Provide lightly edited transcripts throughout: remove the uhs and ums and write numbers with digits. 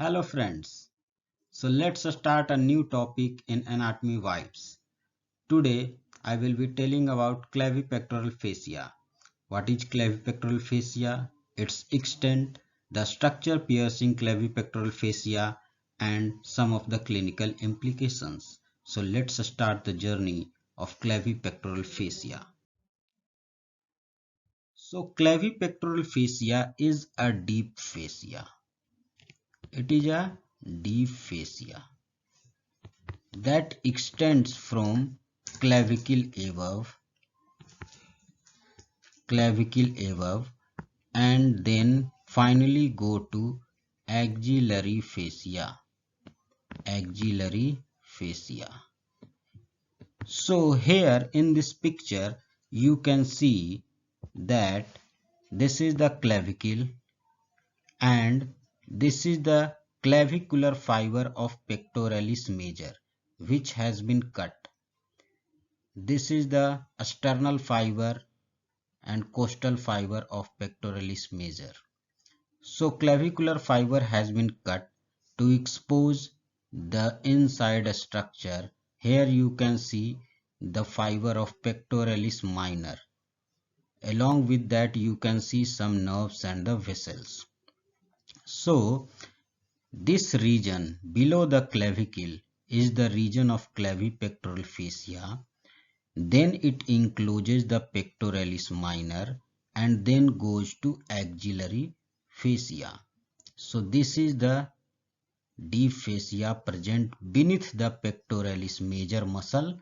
Hello friends. So let's start a new topic in anatomy vibes. Today I will be telling about clavipectoral fascia. What is clavipectoral fascia? Its extent, the structure piercing clavipectoral fascia and some of the clinical implications. So let's start the journey of clavipectoral fascia. So clavipectoral fascia is a deep fascia. It is a deep fascia that extends from clavicle above and then finally go to axillary fascia. So here in this picture you can see that this is the clavicle and this is the clavicular fiber of pectoralis major which has been cut. This is the sternal fiber and costal fiber of pectoralis major. So clavicular fiber has been cut to expose the inside structure. Here you can see the fiber of pectoralis minor. Along with that you can see some nerves and the vessels. So this region below the clavicle is the region of clavipectoral fascia. Then it encloses the pectoralis minor and then goes to axillary fascia. So this is the deep fascia present beneath the pectoralis major muscle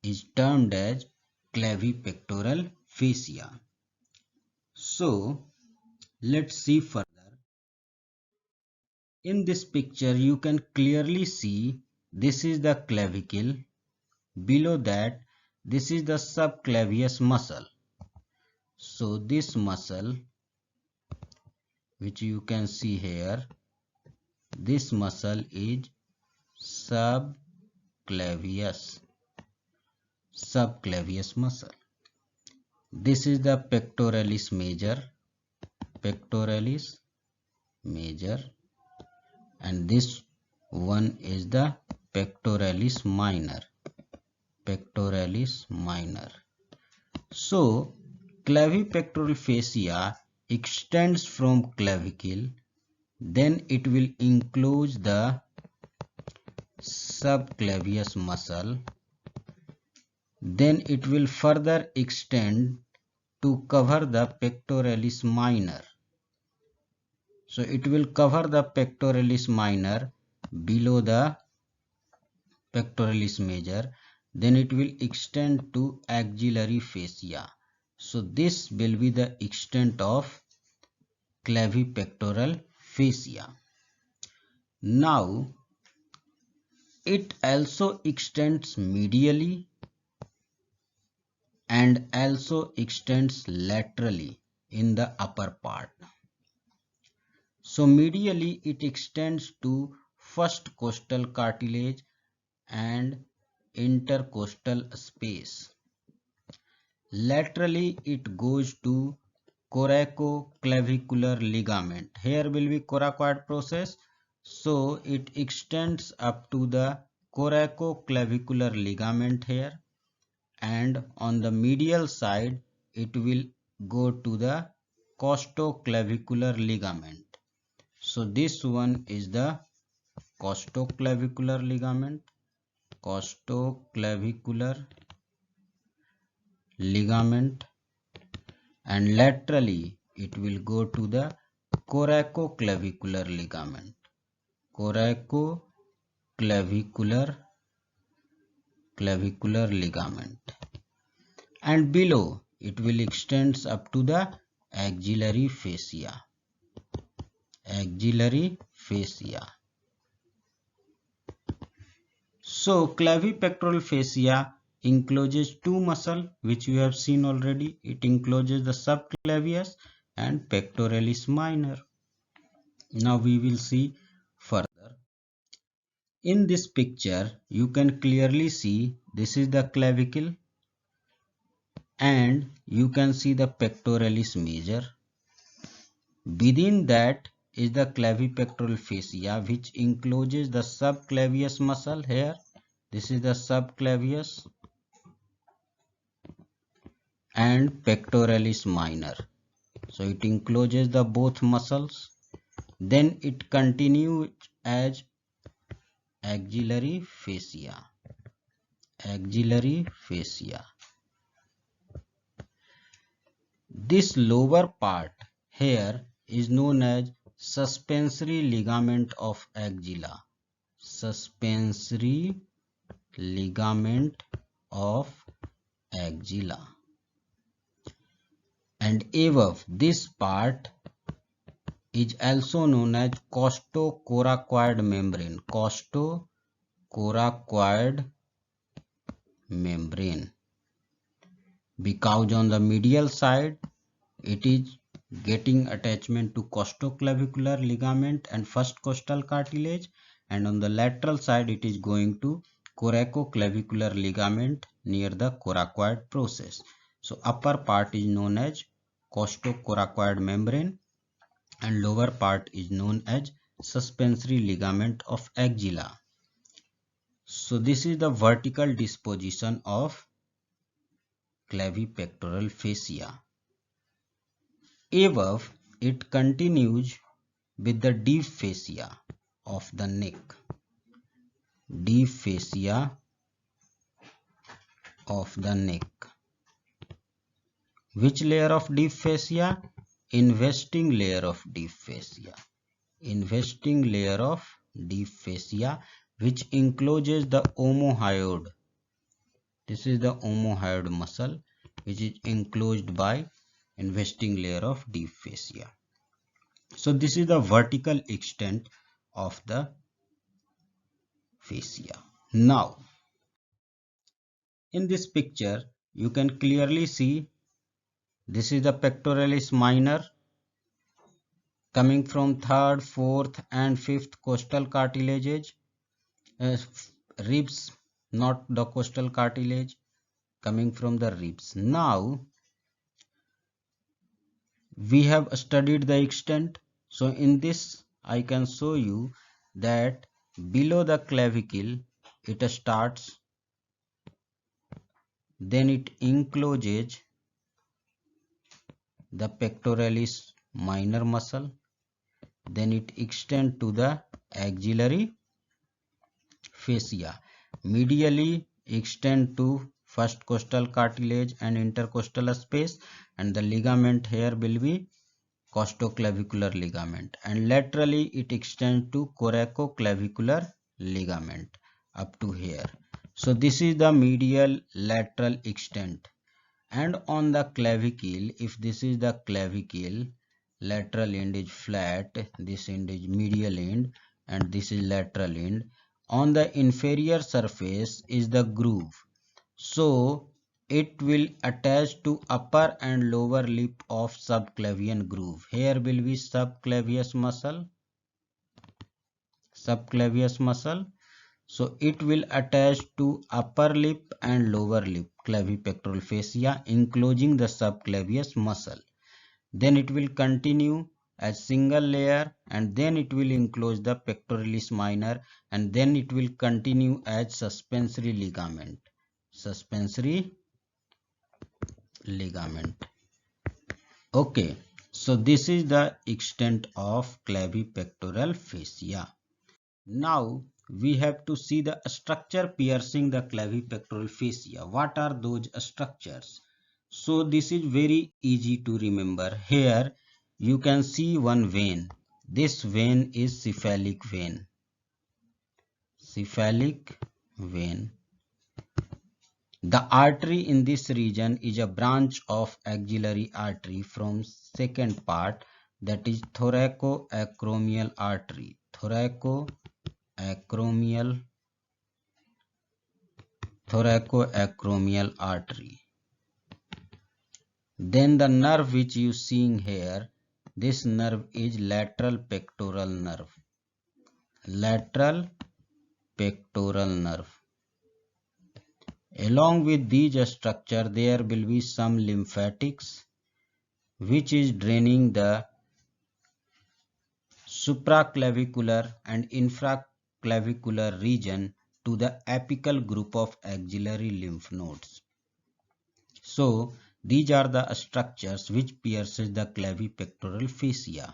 is termed as clavipectoral fascia. So let's see further. In this picture you can clearly see this is the clavicle. Below that this is the subclavius muscle. So this muscle which you can see here, this muscle is subclavius muscle. This is the pectoralis major and this one is the pectoralis minor. So clavipectoral fascia extends from clavicle, then it will enclose the subclavius muscle, then it will further extend to cover the pectoralis minor. So it will cover the pectoralis minor below the pectoralis major, then it will extend to axillary fascia. So this will be the extent of clavipectoral fascia. Now it also extends medially and also extends laterally in the upper part. So medially it extends to first costal cartilage and intercostal space. Laterally it goes to coracoclavicular ligament. Here will be coracoid process. So it extends up to the coracoclavicular ligament here, and on the medial side it will go to the costoclavicular ligament. So this one is the costoclavicular ligament, and laterally it will go to the coracoclavicular ligament, and below it will extends up to the axillary fascia. So clavipectoral fascia encloses two muscles which you have seen already. It encloses the subclavius and pectoralis minor. Now we will see further. In this picture you can clearly see this is the clavicle and you can see the pectoralis major. Within that is the clavipectoral fascia, which encloses the subclavius muscle here. This is the subclavius and pectoralis minor. So it encloses the both muscles. Then it continues as axillary fascia. Axillary fascia. This lower part here is known as suspensory ligament of axilla. Suspensory ligament of axilla. And above this part is also known as costocoracoid membrane. Costocoracoid membrane. Because on the medial side it is getting attachment to costoclavicular ligament and first costal cartilage, and on the lateral side it is going to coracoclavicular ligament near the coracoid process. So upper part is known as costocoracoid membrane and lower part is known as suspensory ligament of axilla. So this is the vertical disposition of clavipectoral fascia. Above, it continues with the deep fascia of the neck. Deep fascia of the neck. Which layer of deep fascia? Investing layer of deep fascia. Investing layer of deep fascia, which encloses the omohyoid. This is the omohyoid muscle, which is enclosed by investing layer of deep fascia. So this is the vertical extent of the fascia. Now, in this picture, you can clearly see this is the pectoralis minor coming from 3rd, 4th and 5th costal cartilages, ribs, not the costal cartilage, coming from the ribs. Now, we have studied the extent. So in this I can show you that below the clavicle it starts, then it encloses the pectoralis minor muscle, then it extends to the axillary fascia, medially extend to first costal cartilage and intercostal space, and the ligament here will be costoclavicular ligament, and laterally it extends to coracoclavicular ligament up to here. So this is the medial lateral extent. And on the clavicle, if this is the clavicle, lateral end is flat, this end is medial end and this is lateral end. On the inferior surface is the groove. So it will attach to upper and lower lip of subclavian groove. Here will be subclavius muscle. So it will attach to upper lip and lower lip clavipectoral fascia, enclosing the subclavius muscle. Then it will continue as single layer, and then it will enclose the pectoralis minor, and then it will continue as suspensory ligament. Okay, so this is the extent of clavipectoral fascia. Now we have to see the structure piercing the clavipectoral fascia. What are those structures? So this is very easy to remember. Here you can see one vein. This vein is cephalic vein. Cephalic vein. The artery in this region is a branch of axillary artery from second part, that is thoracoacromial artery. Thoracoacromial artery. Then the nerve which you seeing here, this nerve is lateral pectoral nerve. Lateral pectoral nerve. Along with these structure, there will be some lymphatics which is draining the supraclavicular and infraclavicular region to the apical group of axillary lymph nodes. So these are the structures which pierces the clavipectoral fascia.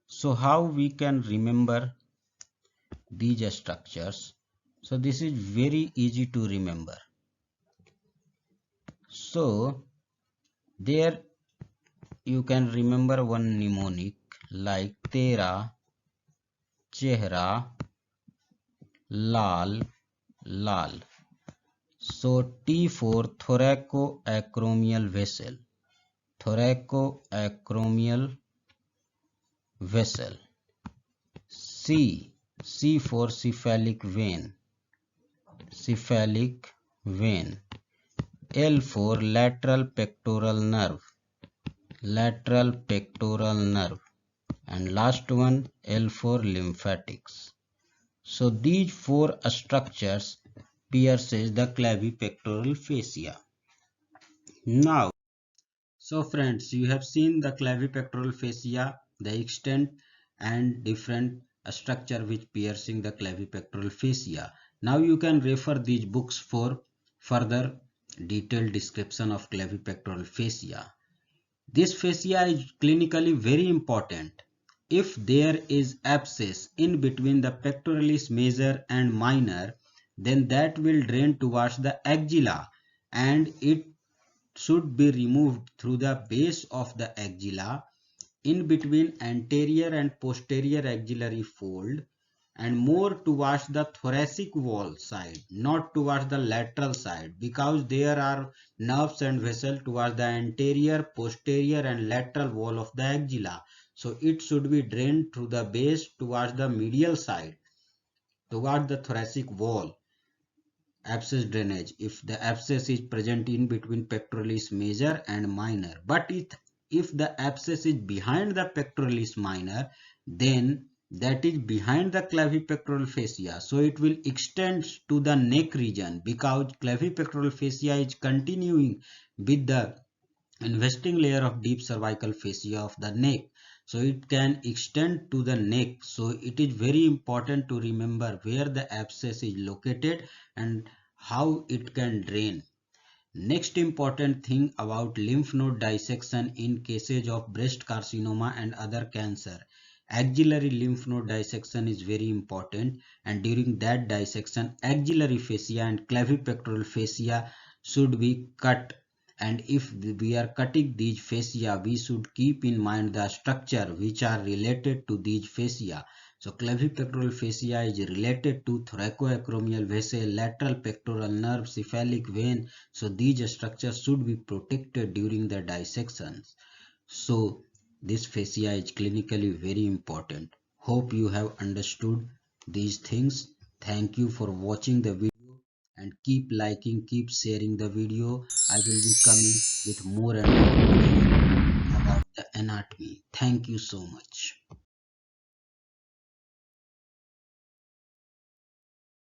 So how we can remember these structures? So this is very easy to remember. So there you can remember one mnemonic like tera, chehra, lal, lal. So T for thoracoacromial vessel, thoracoacromial vessel. C for cephalic vein, cephalic vein. L for lateral pectoral nerve, lateral pectoral nerve. And last one, L for lymphatics. So these four structures pierces the clavipectoral fascia. Now, so friends, you have seen the clavipectoral fascia, the extent and different structure which piercing the clavipectoral fascia. Now you can refer these books for further detailed description of clavipectoral fascia. This fascia is clinically very important. If there is abscess in between the pectoralis major and minor, then that will drain towards the axilla and it should be removed through the base of the axilla in between anterior and posterior axillary fold and more towards the thoracic wall side, not towards the lateral side, because there are nerves and vessels towards the anterior, posterior and lateral wall of the axilla. So it should be drained through the base towards the medial side, towards the thoracic wall. Abscess drainage if the abscess is present in between pectoralis major and minor. But if the abscess is behind the pectoralis minor, then that is behind the clavipectoral fascia, so it will extend to the neck region, because clavipectoral fascia is continuing with the investing layer of deep cervical fascia of the neck, so it can extend to the neck. So it is very important to remember where the abscess is located and how it can drain. Next important thing about lymph node dissection in cases of breast carcinoma and other cancer. Axillary lymph node dissection is very important, and during that dissection axillary fascia and clavipectoral fascia should be cut. And if we are cutting these fascia, we should keep in mind the structure which are related to these fascia. So clavipectoral fascia is related to thoracoacromial vessel, lateral pectoral nerve, cephalic vein. So these structures should be protected during the dissections. So this fascia is clinically very important. Hope you have understood these things. Thank you for watching the video and keep liking, keep sharing the video. I will be coming with more and more videos about the anatomy. Thank you so much.